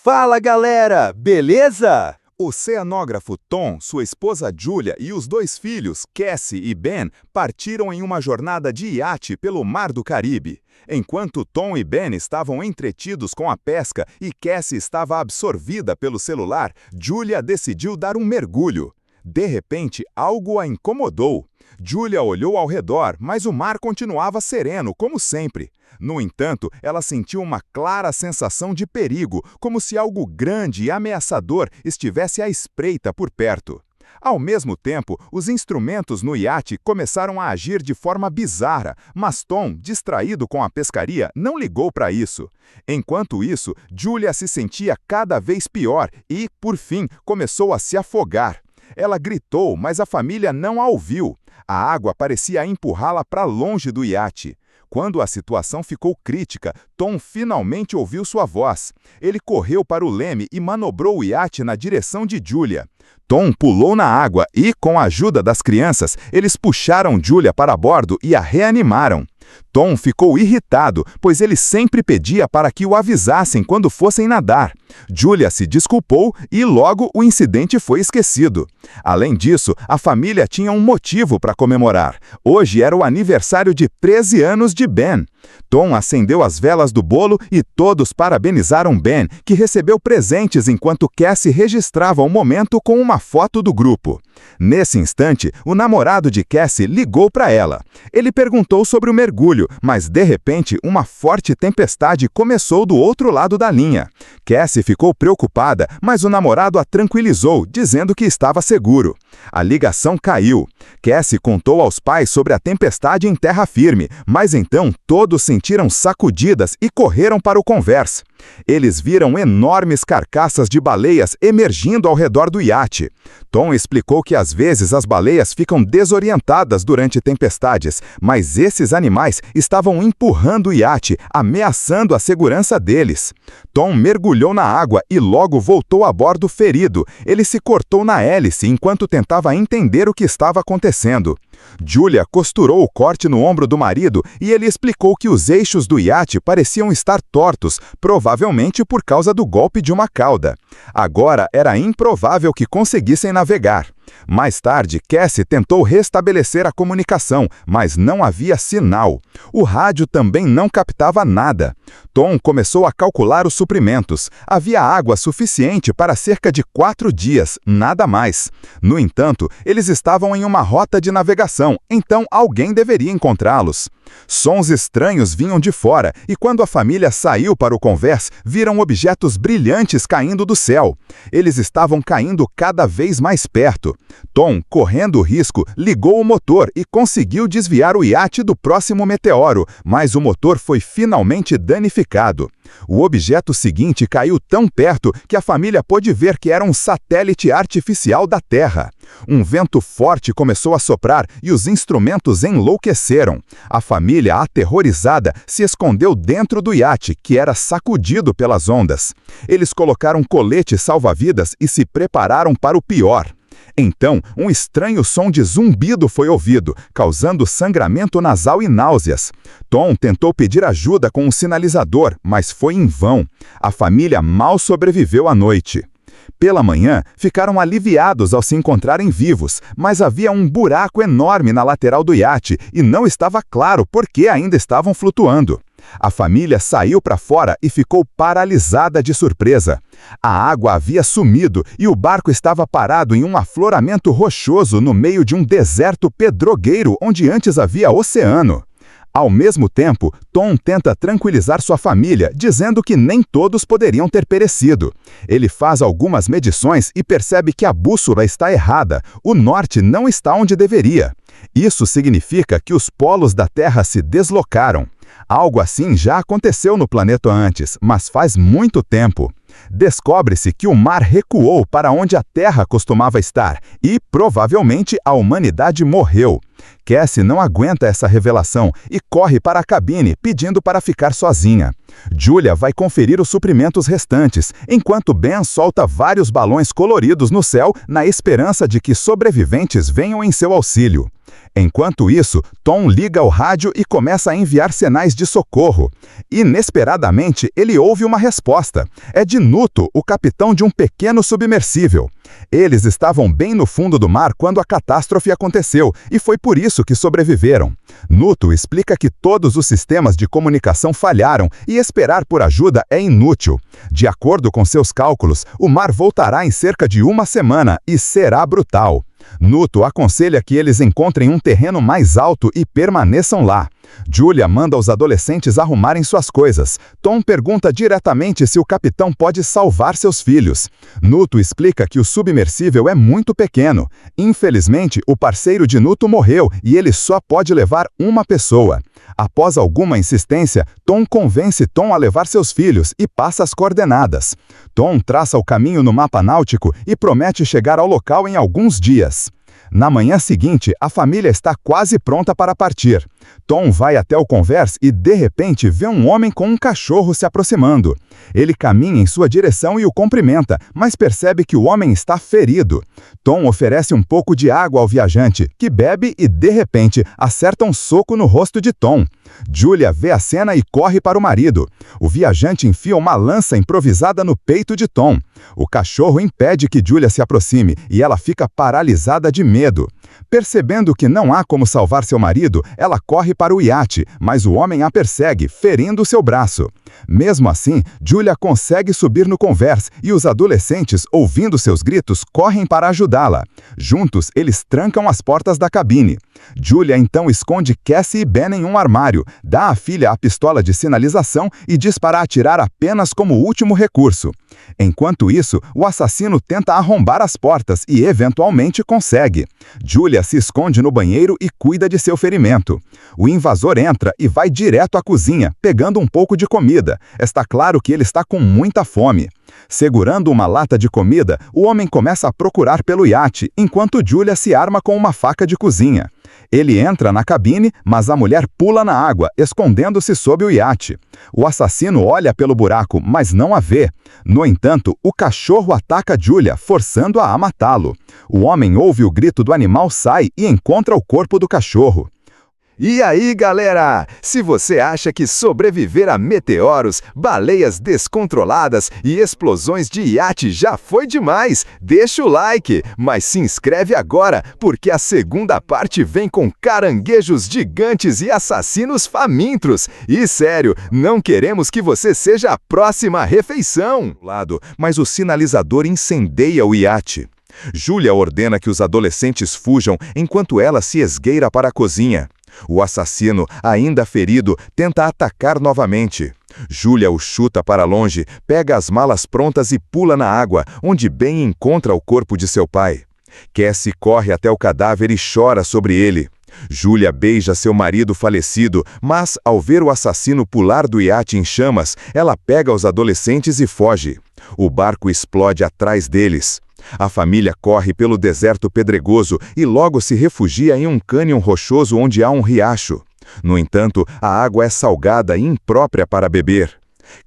Fala galera, beleza? Oceanógrafo Tom, sua esposa Julia e os dois filhos, Cassie e Ben, partiram em uma jornada de iate pelo Mar do Caribe. Enquanto Tom e Ben estavam entretidos com a pesca e Cassie estava absorvida pelo celular, Julia decidiu dar um mergulho. De repente, algo a incomodou. Julia olhou ao redor, mas o mar continuava sereno, como sempre. No entanto, ela sentiu uma clara sensação de perigo, como se algo grande e ameaçador estivesse à espreita por perto. Ao mesmo tempo, os instrumentos no iate começaram a agir de forma bizarra, mas Tom, distraído com a pescaria, não ligou para isso. Enquanto isso, Julia se sentia cada vez pior e, por fim, começou a se afogar. Ela gritou, mas a família não a ouviu. A água parecia empurrá-la para longe do iate. Quando a situação ficou crítica, Tom finalmente ouviu sua voz. Ele correu para o leme e manobrou o iate na direção de Julia. Tom pulou na água e, com a ajuda das crianças, eles puxaram Julia para bordo e a reanimaram. Tom ficou irritado, pois ele sempre pedia para que o avisassem quando fossem nadar. Julia se desculpou e logo o incidente foi esquecido. Além disso, a família tinha um motivo para comemorar. Hoje era o aniversário de 13 anos de Ben. Tom acendeu as velas do bolo e todos parabenizaram Ben, que recebeu presentes enquanto Cassie registrava o momento com uma foto do grupo. Nesse instante, o namorado de Cassie ligou para ela. Ele perguntou sobre o mergulho, mas de repente uma forte tempestade começou do outro lado da linha. Cassie ficou preocupada, mas o namorado a tranquilizou, dizendo que estava seguro. A ligação caiu. Cassie contou aos pais sobre a tempestade em terra firme, mas então todos sentiram sacudidas e correram para o convés. Eles viram enormes carcaças de baleias emergindo ao redor do iate. Tom explicou que às vezes as baleias ficam desorientadas durante tempestades, mas esses animais estavam empurrando o iate, ameaçando a segurança deles. Tom mergulhou na água e logo voltou a bordo ferido. Ele se cortou na hélice enquanto tentava entender o que estava acontecendo. Julia costurou o corte no ombro do marido e ele explicou que os eixos do iate pareciam estar tortos, provavelmente por causa do golpe de uma cauda. Agora era improvável que conseguissem navegar. Mais tarde, Cassie tentou restabelecer a comunicação, mas não havia sinal. O rádio também não captava nada. Tom começou a calcular os suprimentos. Havia água suficiente para cerca de 4 dias, nada mais. No entanto, eles estavam em uma rota de navegação, então alguém deveria encontrá-los. Sons estranhos vinham de fora, e quando a família saiu para o convés, viram objetos brilhantes caindo do céu. Eles estavam caindo cada vez mais perto. Tom, correndo o risco, ligou o motor e conseguiu desviar o iate do próximo meteoro, mas o motor foi finalmente danificado. O objeto seguinte caiu tão perto que a família pôde ver que era um satélite artificial da Terra. Um vento forte começou a soprar e os instrumentos enlouqueceram. A família, aterrorizada, se escondeu dentro do iate, que era sacudido pelas ondas. Eles colocaram coletes salva-vidas e se prepararam para o pior. Então, um estranho som de zumbido foi ouvido, causando sangramento nasal e náuseas. Tom tentou pedir ajuda com um sinalizador, mas foi em vão. A família mal sobreviveu à noite. Pela manhã, ficaram aliviados ao se encontrarem vivos, mas havia um buraco enorme na lateral do iate e não estava claro por que ainda estavam flutuando. A família saiu para fora e ficou paralisada de surpresa. A água havia sumido e o barco estava parado em um afloramento rochoso no meio de um deserto pedrogueiro onde antes havia oceano. Ao mesmo tempo, Tom tenta tranquilizar sua família, dizendo que nem todos poderiam ter perecido. Ele faz algumas medições e percebe que a bússola está errada. O norte não está onde deveria. Isso significa que os polos da Terra se deslocaram. Algo assim já aconteceu no planeta antes, mas faz muito tempo. Descobre-se que o mar recuou para onde a Terra costumava estar e, provavelmente, a humanidade morreu. Cassie não aguenta essa revelação e corre para a cabine pedindo para ficar sozinha. Julia vai conferir os suprimentos restantes, enquanto Ben solta vários balões coloridos no céu na esperança de que sobreviventes venham em seu auxílio. Enquanto isso, Tom liga o rádio e começa a enviar sinais de socorro. Inesperadamente, ele ouve uma resposta. É de Nuto, o capitão de um pequeno submersível. Eles estavam bem no fundo do mar quando a catástrofe aconteceu, e foi por isso que sobreviveram. Nuto explica que todos os sistemas de comunicação falharam e esperar por ajuda é inútil. De acordo com seus cálculos, o mar voltará em cerca de uma semana e será brutal. Nuto aconselha que eles encontrem um terreno mais alto e permaneçam lá. Julia manda os adolescentes arrumarem suas coisas. Tom pergunta diretamente se o capitão pode salvar seus filhos. Nuto explica que o submersível é muito pequeno. Infelizmente, o parceiro de Nuto morreu e ele só pode levar uma pessoa. Após alguma insistência, Tom convence Tom a levar seus filhos e passa as coordenadas. Tom traça o caminho no mapa náutico e promete chegar ao local em alguns dias. Na manhã seguinte, a família está quase pronta para partir. Tom vai até o convés e, de repente, vê um homem com um cachorro se aproximando. Ele caminha em sua direção e o cumprimenta, mas percebe que o homem está ferido. Tom oferece um pouco de água ao viajante, que bebe e, de repente, acerta um soco no rosto de Tom. Julia vê a cena e corre para o marido. O viajante enfia uma lança improvisada no peito de Tom. O cachorro impede que Julia se aproxime e ela fica paralisada de medo. Percebendo que não há como salvar seu marido, ela corre para o iate, mas o homem a persegue, ferindo seu braço. Mesmo assim, Julia consegue subir no convés e os adolescentes, ouvindo seus gritos, correm para ajudá-la. Juntos, eles trancam as portas da cabine. Julia então esconde Cassie e Ben em um armário, dá à filha a pistola de sinalização e diz para atirar apenas como último recurso. Enquanto isso, o assassino tenta arrombar as portas e eventualmente consegue. Julia se esconde no banheiro e cuida de seu ferimento. O invasor entra e vai direto à cozinha, pegando um pouco de comida. Está claro que ele está com muita fome. Segurando uma lata de comida, o homem começa a procurar pelo iate, enquanto Julia se arma com uma faca de cozinha. Ele entra na cabine, mas a mulher pula na água, escondendo-se sob o iate. O assassino olha pelo buraco, mas não a vê. No entanto, o cachorro ataca Julia, forçando-a a matá-lo. O homem ouve o grito do animal, sai e encontra o corpo do cachorro. E aí, galera? Se você acha que sobreviver a meteoros, baleias descontroladas e explosões de iate já foi demais, deixa o like, mas se inscreve agora, porque a segunda parte vem com caranguejos gigantes e assassinos famintos. E sério, não queremos que você seja a próxima refeição. Mas o sinalizador incendeia o iate. Julia ordena que os adolescentes fujam enquanto ela se esgueira para a cozinha. O assassino, ainda ferido, tenta atacar novamente. Julia o chuta para longe, pega as malas prontas e pula na água, onde Ben encontra o corpo de seu pai. Cassie corre até o cadáver e chora sobre ele. Julia beija seu marido falecido, mas, ao ver o assassino pular do iate em chamas, ela pega os adolescentes e foge. O barco explode atrás deles. A família corre pelo deserto pedregoso e logo se refugia em um cânion rochoso onde há um riacho. No entanto, a água é salgada e imprópria para beber.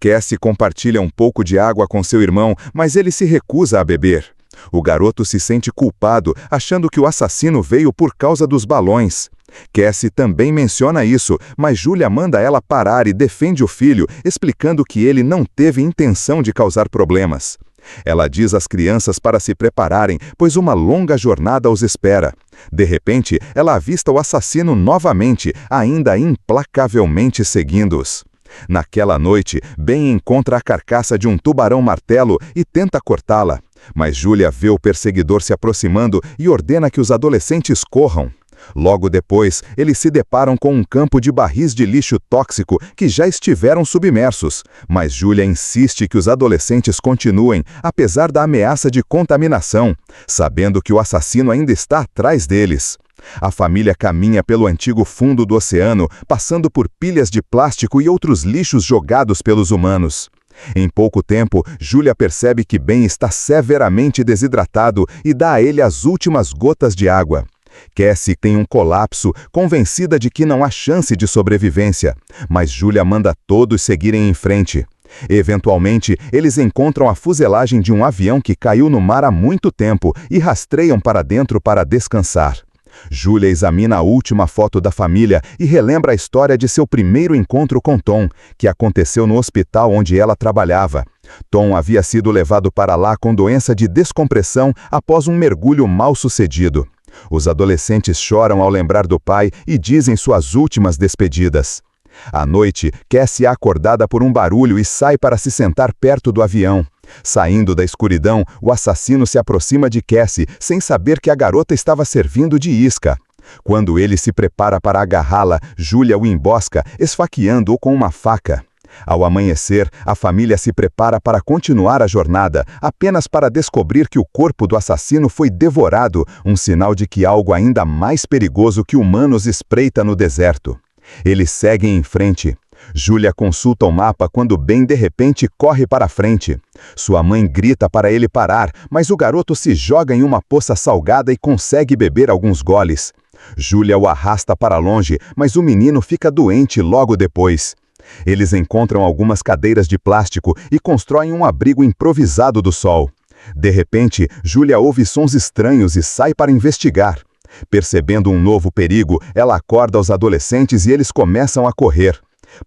Cassie compartilha um pouco de água com seu irmão, mas ele se recusa a beber. O garoto se sente culpado, achando que o assassino veio por causa dos balões. Cassie também menciona isso, mas Julia manda ela parar e defende o filho, explicando que ele não teve intenção de causar problemas. Ela diz às crianças para se prepararem, pois uma longa jornada os espera. De repente, ela avista o assassino novamente, ainda implacavelmente seguindo-os. Naquela noite, Ben encontra a carcaça de um tubarão-martelo e tenta cortá-la. Mas Julia vê o perseguidor se aproximando e ordena que os adolescentes corram. Logo depois, eles se deparam com um campo de barris de lixo tóxico que já estiveram submersos, mas Julia insiste que os adolescentes continuem, apesar da ameaça de contaminação, sabendo que o assassino ainda está atrás deles. A família caminha pelo antigo fundo do oceano, passando por pilhas de plástico e outros lixos jogados pelos humanos. Em pouco tempo, Julia percebe que Ben está severamente desidratado e dá a ele as últimas gotas de água. Cassie tem um colapso, convencida de que não há chance de sobrevivência, mas Julia manda todos seguirem em frente. Eventualmente, eles encontram a fuselagem de um avião que caiu no mar há muito tempo e rastreiam para dentro para descansar. Julia examina a última foto da família e relembra a história de seu primeiro encontro com Tom, que aconteceu no hospital onde ela trabalhava. Tom havia sido levado para lá com doença de descompressão após um mergulho mal sucedido. Os adolescentes choram ao lembrar do pai e dizem suas últimas despedidas. À noite, Cassie é acordada por um barulho e sai para se sentar perto do avião. Saindo da escuridão, o assassino se aproxima de Cassie, sem saber que a garota estava servindo de isca. Quando ele se prepara para agarrá-la, Julia o embosca, esfaqueando-o com uma faca. Ao amanhecer, a família se prepara para continuar a jornada, apenas para descobrir que o corpo do assassino foi devorado, um sinal de que algo ainda mais perigoso que humanos espreita no deserto. Eles seguem em frente. Julia consulta o mapa quando Ben de repente corre para a frente. Sua mãe grita para ele parar, mas o garoto se joga em uma poça salgada e consegue beber alguns goles. Julia o arrasta para longe, mas o menino fica doente logo depois. Eles encontram algumas cadeiras de plástico e constroem um abrigo improvisado do sol. De repente, Julia ouve sons estranhos e sai para investigar. Percebendo um novo perigo, ela acorda os adolescentes e eles começam a correr.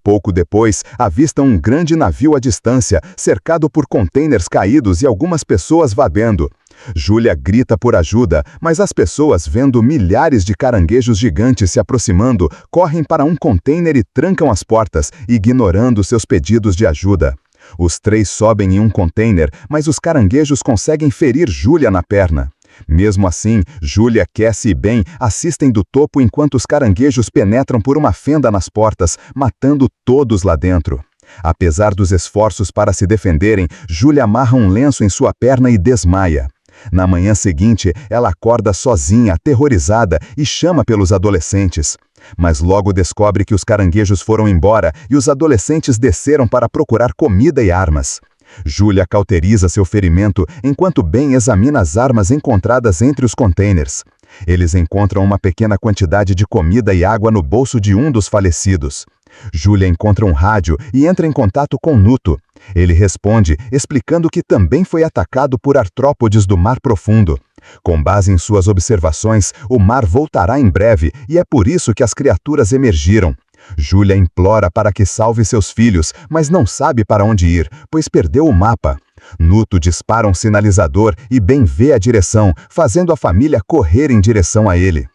Pouco depois, avistam um grande navio à distância, cercado por contêineres caídos e algumas pessoas vadendo. Julia grita por ajuda, mas as pessoas, vendo milhares de caranguejos gigantes se aproximando, correm para um contêiner e trancam as portas, ignorando seus pedidos de ajuda. Os três sobem em um contêiner, mas os caranguejos conseguem ferir Julia na perna. Mesmo assim, Julia, Cassie e Ben assistem do topo enquanto os caranguejos penetram por uma fenda nas portas, matando todos lá dentro. Apesar dos esforços para se defenderem, Julia amarra um lenço em sua perna e desmaia. Na manhã seguinte, ela acorda sozinha, aterrorizada, e chama pelos adolescentes. Mas logo descobre que os caranguejos foram embora e os adolescentes desceram para procurar comida e armas. Julia cauteriza seu ferimento enquanto Ben examina as armas encontradas entre os contêineres. Eles encontram uma pequena quantidade de comida e água no bolso de um dos falecidos. Julia encontra um rádio e entra em contato com Nuto. Ele responde, explicando que também foi atacado por artrópodes do Mar Profundo. Com base em suas observações, o mar voltará em breve e é por isso que as criaturas emergiram. Julia implora para que salve seus filhos, mas não sabe para onde ir, pois perdeu o mapa. Nuto dispara um sinalizador e Ben vê a direção, fazendo a família correr em direção a ele.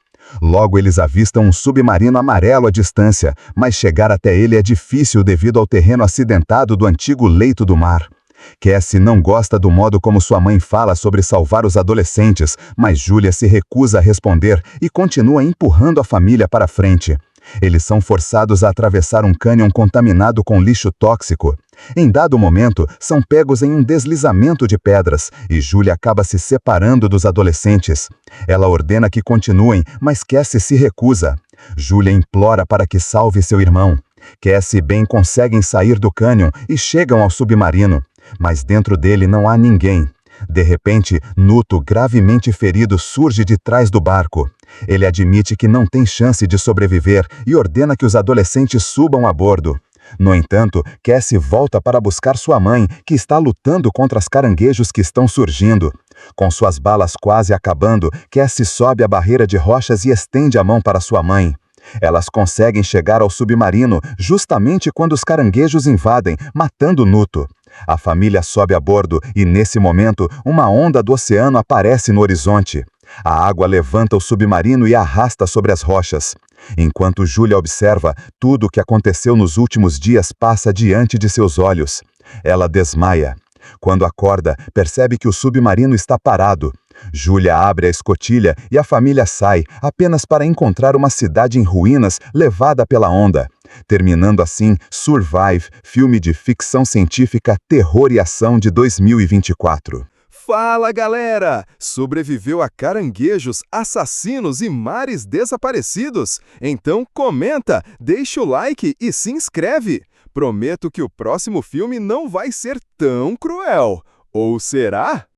Logo eles avistam um submarino amarelo à distância, mas chegar até ele é difícil devido ao terreno acidentado do antigo leito do mar. Cassie não gosta do modo como sua mãe fala sobre salvar os adolescentes, mas Julia se recusa a responder e continua empurrando a família para frente. Eles são forçados a atravessar um cânion contaminado com lixo tóxico. Em dado momento, são pegos em um deslizamento de pedras e Julia acaba se separando dos adolescentes. Ela ordena que continuem, mas Cassie se recusa. Julia implora para que salve seu irmão. Cassie e Ben conseguem sair do cânion e chegam ao submarino, mas dentro dele não há ninguém. De repente, Nuto, gravemente ferido, surge de trás do barco. Ele admite que não tem chance de sobreviver e ordena que os adolescentes subam a bordo. No entanto, Cassie volta para buscar sua mãe, que está lutando contra os caranguejos que estão surgindo. Com suas balas quase acabando, Cassie sobe a barreira de rochas e estende a mão para sua mãe. Elas conseguem chegar ao submarino justamente quando os caranguejos invadem, matando Nuto. A família sobe a bordo e, nesse momento, uma onda do oceano aparece no horizonte. A água levanta o submarino e arrasta sobre as rochas. Enquanto Julia observa, tudo o que aconteceu nos últimos dias passa diante de seus olhos. Ela desmaia. Quando acorda, percebe que o submarino está parado. Julia abre a escotilha e a família sai, apenas para encontrar uma cidade em ruínas levada pela onda. Terminando assim Survive, filme de ficção científica, terror e ação de 2024. Fala, galera! Sobreviveu a caranguejos, assassinos e mares desaparecidos? Então comenta, deixa o like e se inscreve! Prometo que o próximo filme não vai ser tão cruel. Ou será?